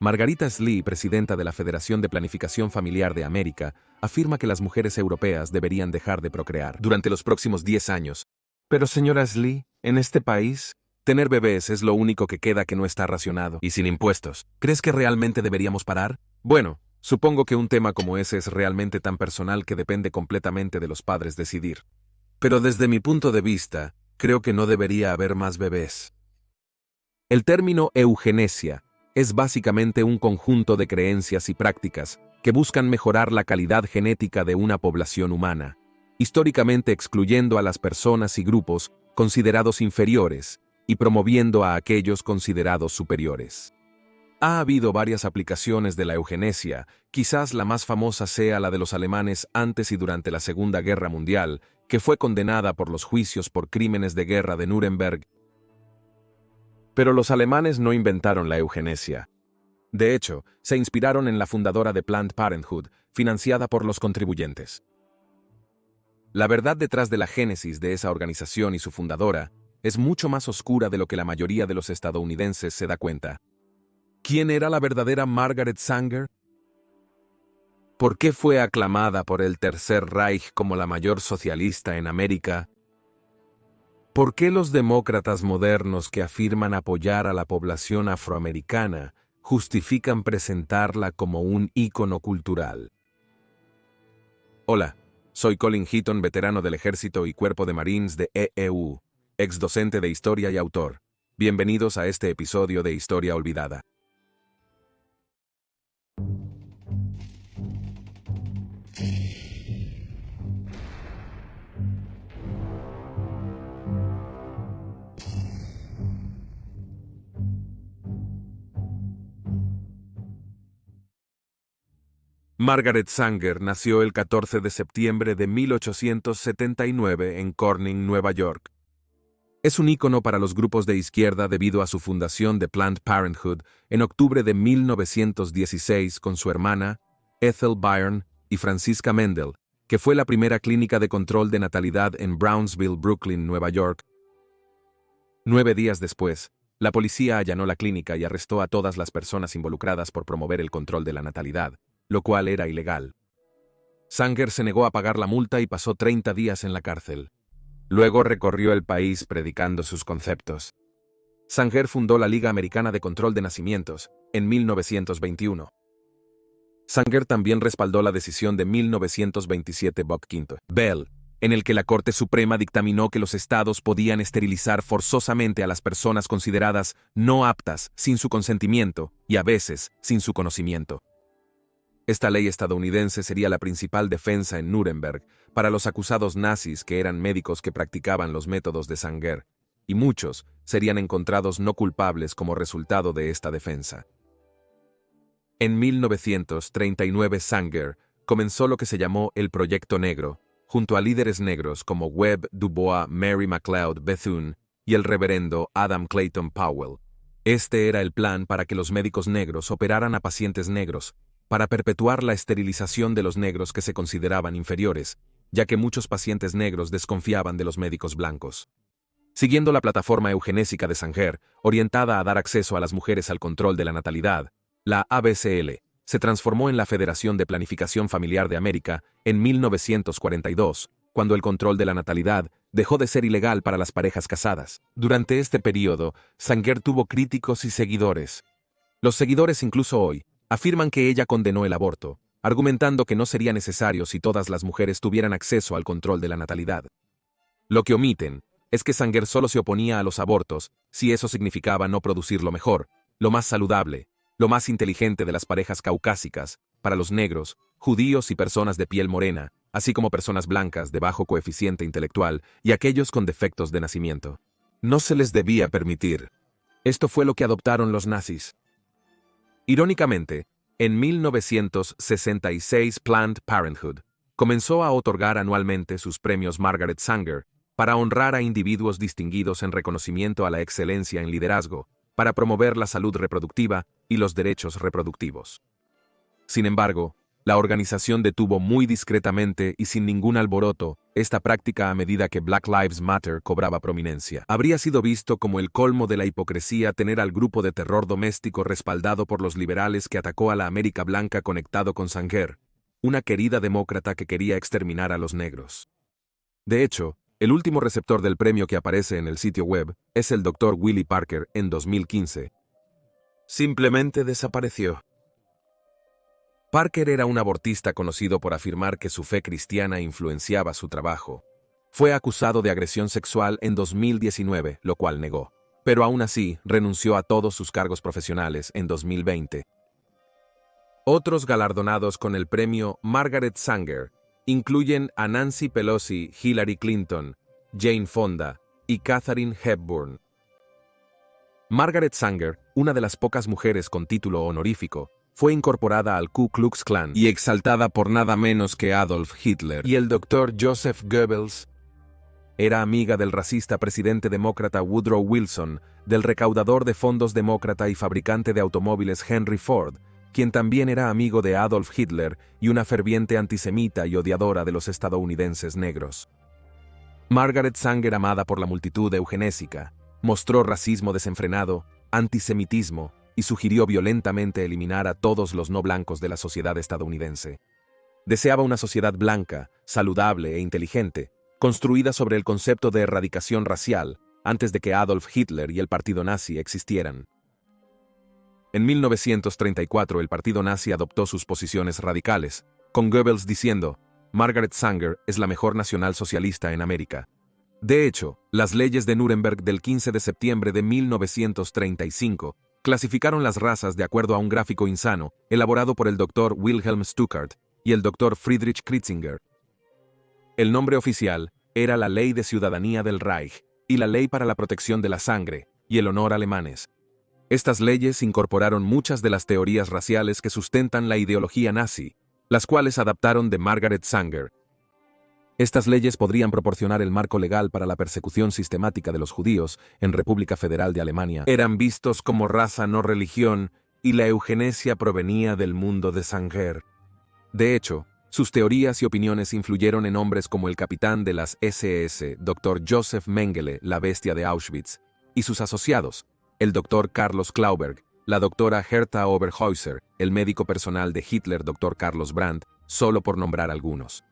Margarita Slee, presidenta de la Federación de Planificación Familiar de América, afirma que las mujeres europeas deberían dejar de procrear durante los próximos 10 años. Pero señora Slee, en este país, tener bebés es lo único que queda que no está racionado y sin impuestos. ¿Crees que realmente deberíamos parar? Bueno, supongo que un tema como ese es realmente tan personal que depende completamente de los padres decidir. Pero desde mi punto de vista, creo que no debería haber más bebés. El término eugenesia es básicamente un conjunto de creencias y prácticas que buscan mejorar la calidad genética de una población humana, históricamente excluyendo a las personas y grupos considerados inferiores y promoviendo a aquellos considerados superiores. Ha habido varias aplicaciones de la eugenesia, quizás la más famosa sea la de los alemanes antes y durante la Segunda Guerra Mundial, que fue condenada por los juicios por crímenes de guerra de Nuremberg. Pero los alemanes no inventaron la eugenesia. De hecho, se inspiraron en la fundadora de Planned Parenthood, financiada por los contribuyentes. La verdad detrás de la génesis de esa organización y su fundadora es mucho más oscura de lo que la mayoría de los estadounidenses se da cuenta. ¿Quién era la verdadera Margaret Sanger? ¿Por qué fue aclamada por el Tercer Reich como la mayor socialista en América? ¿Por qué los demócratas modernos que afirman apoyar a la población afroamericana justifican presentarla como un ícono cultural? Hola, soy Colin Heaton, veterano del Ejército y Cuerpo de Marines de EEU, ex docente de Historia y autor. Bienvenidos a este episodio de Historia Olvidada. Margaret Sanger nació el 14 de septiembre de 1879 en Corning, Nueva York. Es un ícono para los grupos de izquierda debido a su fundación de Planned Parenthood en octubre de 1916 con su hermana, Ethel Byrne, y Francisca Mendel, que fue la primera clínica de control de natalidad en Brownsville, Brooklyn, Nueva York. 9 días después, la policía allanó la clínica y arrestó a todas las personas involucradas por promover el control de la natalidad, lo cual era ilegal. Sanger se negó a pagar la multa y pasó 30 días en la cárcel. Luego recorrió el país predicando sus conceptos. Sanger fundó la Liga Americana de Control de Nacimientos en 1921. Sanger también respaldó la decisión de 1927 Buck V. Bell, en el que la Corte Suprema dictaminó que los estados podían esterilizar forzosamente a las personas consideradas no aptas sin su consentimiento y a veces sin su conocimiento. Esta ley estadounidense sería la principal defensa en Nuremberg para los acusados nazis que eran médicos que practicaban los métodos de Sanger, y muchos serían encontrados no culpables como resultado de esta defensa. En 1939 Sanger comenzó lo que se llamó el Proyecto Negro, junto a líderes negros como Webb Dubois, Mary McLeod Bethune y el reverendo Adam Clayton Powell. Este era el plan para que los médicos negros operaran a pacientes negros, para perpetuar la esterilización de los negros que se consideraban inferiores, ya que muchos pacientes negros desconfiaban de los médicos blancos. Siguiendo la plataforma eugenésica de Sanger, orientada a dar acceso a las mujeres al control de la natalidad, la ABCL se transformó en la Federación de Planificación Familiar de América en 1942, cuando el control de la natalidad dejó de ser ilegal para las parejas casadas. Durante este periodo, Sanger tuvo críticos y seguidores. Los seguidores incluso hoy afirman que ella condenó el aborto, argumentando que no sería necesario si todas las mujeres tuvieran acceso al control de la natalidad. Lo que omiten es que Sanger solo se oponía a los abortos si eso significaba no producir lo mejor, lo más saludable, lo más inteligente de las parejas caucásicas, para los negros, judíos y personas de piel morena, así como personas blancas de bajo coeficiente intelectual y aquellos con defectos de nacimiento. No se les debía permitir. Esto fue lo que adoptaron los nazis. Irónicamente, en 1966 Planned Parenthood comenzó a otorgar anualmente sus premios Margaret Sanger para honrar a individuos distinguidos en reconocimiento a la excelencia en liderazgo, para promover la salud reproductiva y los derechos reproductivos. Sin embargo, La organización detuvo muy discretamente y sin ningún alboroto esta práctica a medida que Black Lives Matter cobraba prominencia. Habría sido visto como el colmo de la hipocresía tener al grupo de terror doméstico respaldado por los liberales que atacó a la América Blanca conectado con Sanger, una querida demócrata que quería exterminar a los negros. De hecho, el último receptor del premio que aparece en el sitio web es el Dr. Willie Parker en 2015. Simplemente desapareció. Parker era un abortista conocido por afirmar que su fe cristiana influenciaba su trabajo. Fue acusado de agresión sexual en 2019, lo cual negó. Pero aún así, renunció a todos sus cargos profesionales en 2020. Otros galardonados con el premio Margaret Sanger incluyen a Nancy Pelosi, Hillary Clinton, Jane Fonda y Katharine Hepburn. Margaret Sanger, una de las pocas mujeres con título honorífico, fue incorporada al Ku Klux Klan y exaltada por nada menos que Adolf Hitler. Y el Dr. Joseph Goebbels era amiga del racista presidente demócrata Woodrow Wilson, del recaudador de fondos demócrata y fabricante de automóviles Henry Ford, quien también era amigo de Adolf Hitler y una ferviente antisemita y odiadora de los estadounidenses negros. Margaret Sanger, amada por la multitud eugenésica, mostró racismo desenfrenado, antisemitismo, y sugirió violentamente eliminar a todos los no blancos de la sociedad estadounidense. Deseaba una sociedad blanca, saludable e inteligente, construida sobre el concepto de erradicación racial, antes de que Adolf Hitler y el partido nazi existieran. En 1934 el partido nazi adoptó sus posiciones radicales, con Goebbels diciendo: Margaret Sanger es la mejor nacionalsocialista en América. De hecho, las leyes de Nuremberg del 15 de septiembre de 1935 clasificaron las razas de acuerdo a un gráfico insano elaborado por el Dr. Wilhelm Stuckart y el Dr. Friedrich Kritzinger. El nombre oficial era la Ley de Ciudadanía del Reich y la Ley para la Protección de la Sangre y el Honor alemanes. Estas leyes incorporaron muchas de las teorías raciales que sustentan la ideología nazi, las cuales adaptaron de Margaret Sanger. Estas leyes podrían proporcionar el marco legal para la persecución sistemática de los judíos en República Federal de Alemania. Eran vistos como raza no religión y la eugenesia provenía del mundo de Sanger. De hecho, sus teorías y opiniones influyeron en hombres como el capitán de las SS, Dr. Joseph Mengele, la bestia de Auschwitz, y sus asociados, el Dr. Carlos Klauberg, la Dra. Herta Oberhäuser, el médico personal de Hitler, Dr. Carlos Brandt, solo por nombrar algunos.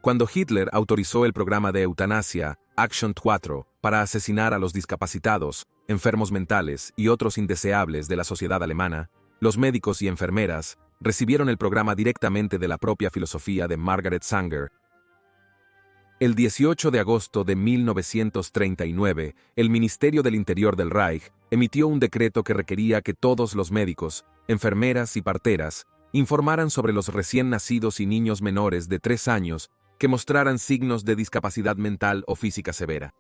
Cuando Hitler autorizó el programa de eutanasia Action 4 para asesinar a los discapacitados, enfermos mentales y otros indeseables de la sociedad alemana, los médicos y enfermeras recibieron el programa directamente de la propia filosofía de Margaret Sanger. El 18 de agosto de 1939, el Ministerio del Interior del Reich emitió un decreto que requería que todos los médicos, enfermeras y parteras informaran sobre los recién nacidos y niños menores de 3 años que mostraran signos de discapacidad mental o física severa.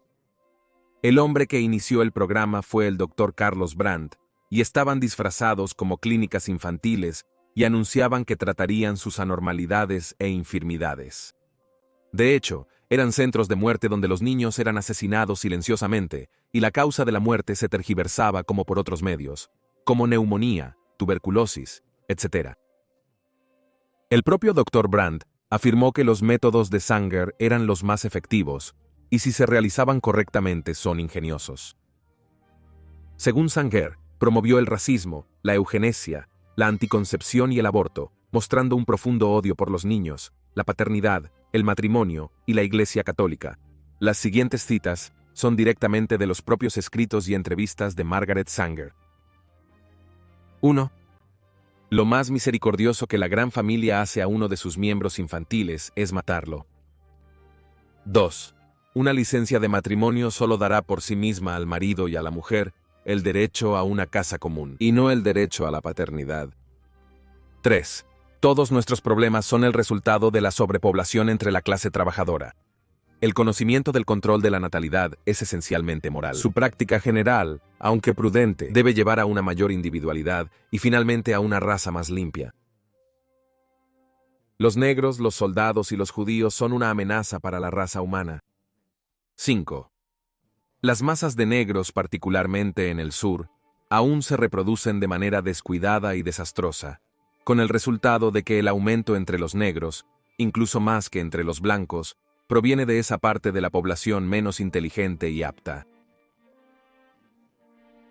El hombre que inició el programa fue el Dr. Carlos Brandt, y estaban disfrazados como clínicas infantiles y anunciaban que tratarían sus anormalidades e infirmidades. De hecho, eran centros de muerte donde los niños eran asesinados silenciosamente y la causa de la muerte se tergiversaba como por otros medios, como neumonía, tuberculosis, etc. El propio Dr. Brandt afirmó que los métodos de Sanger eran los más efectivos y si se realizaban correctamente son ingeniosos. Según Sanger, promovió el racismo, la eugenesia, la anticoncepción y el aborto, mostrando un profundo odio por los niños, la paternidad, el matrimonio y la Iglesia Católica. Las siguientes citas son directamente de los propios escritos y entrevistas de Margaret Sanger. 1. Lo más misericordioso que la gran familia hace a uno de sus miembros infantiles es matarlo. 2. Una licencia de matrimonio solo dará por sí misma al marido y a la mujer el derecho a una casa común, y no el derecho a la paternidad. 3. Todos nuestros problemas son el resultado de la sobrepoblación entre la clase trabajadora. El conocimiento del control de la natalidad es esencialmente moral. Su práctica general, aunque prudente, debe llevar a una mayor individualidad y finalmente a una raza más limpia. Los negros, los soldados y los judíos son una amenaza para la raza humana. 5. Las masas de negros, particularmente en el sur, aún se reproducen de manera descuidada y desastrosa. con el resultado de que el aumento entre los negros, incluso más que entre los blancos, proviene de esa parte de la población menos inteligente y apta.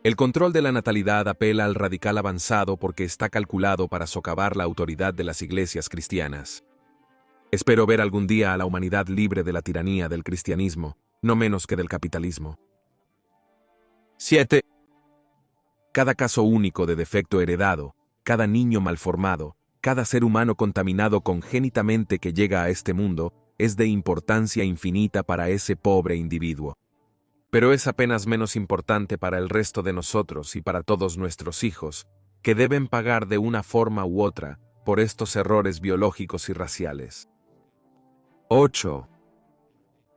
El control de la natalidad apela al radical avanzado porque está calculado para socavar la autoridad de las iglesias cristianas. Espero ver algún día a la humanidad libre de la tiranía del cristianismo, no menos que del capitalismo. 7. Cada caso único de defecto heredado, cada niño malformado, cada ser humano contaminado congénitamente que llega a este mundo, es de importancia infinita para ese pobre individuo. Pero es apenas menos importante para el resto de nosotros y para todos nuestros hijos, que deben pagar de una forma u otra por estos errores biológicos y raciales. 8.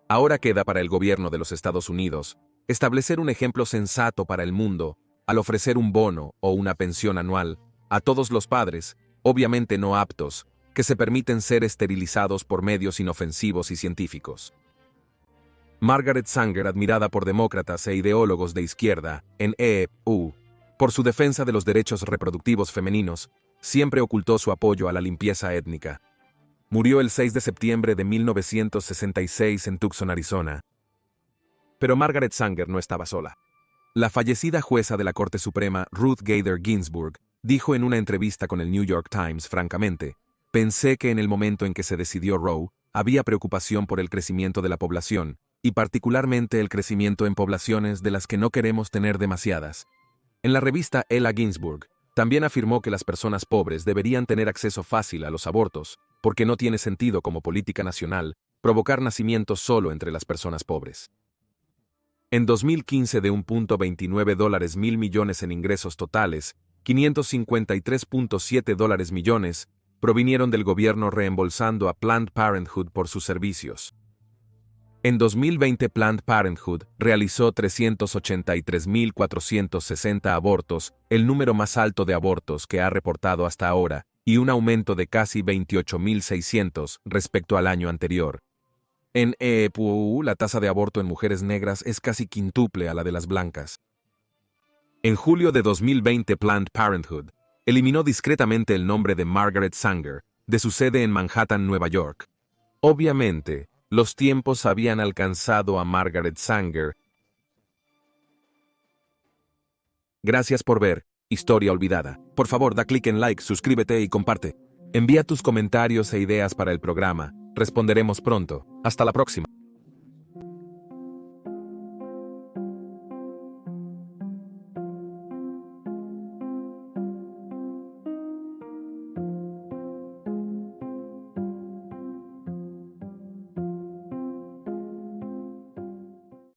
Ahora queda para el gobierno de los Estados Unidos establecer un ejemplo sensato para el mundo al ofrecer un bono o una pensión anual a todos los padres, obviamente no aptos, que se permiten ser esterilizados por medios inofensivos y científicos. Margaret Sanger, admirada por demócratas e ideólogos de izquierda en EU, por su defensa de los derechos reproductivos femeninos, siempre ocultó su apoyo a la limpieza étnica. Murió el 6 de septiembre de 1966 en Tucson, Arizona. Pero Margaret Sanger no estaba sola. La fallecida jueza de la Corte Suprema, Ruth Bader Ginsburg, dijo en una entrevista con el New York Times francamente: «Pensé que en el momento en que se decidió Roe, había preocupación por el crecimiento de la población, y particularmente el crecimiento en poblaciones de las que no queremos tener demasiadas». En la revista Ella Ginsburg, también afirmó que las personas pobres deberían tener acceso fácil a los abortos, porque no tiene sentido como política nacional provocar nacimientos solo entre las personas pobres. En 2015, de $1.29 mil millones en ingresos totales, $553.7 millones provinieron del gobierno reembolsando a Planned Parenthood por sus servicios. En 2020, Planned Parenthood realizó 383.460 abortos, el número más alto de abortos que ha reportado hasta ahora, y un aumento de casi 28.600 respecto al año anterior. En EU, la tasa de aborto en mujeres negras es casi quintuple a la de las blancas. En julio de 2020, Planned Parenthood eliminó discretamente el nombre de Margaret Sanger de su sede en Manhattan, Nueva York. Obviamente, los tiempos habían alcanzado a Margaret Sanger. Gracias por ver Historia Olvidada. Por favor, da clic en like, suscríbete y comparte. Envía tus comentarios e ideas para el programa. Responderemos pronto. Hasta la próxima.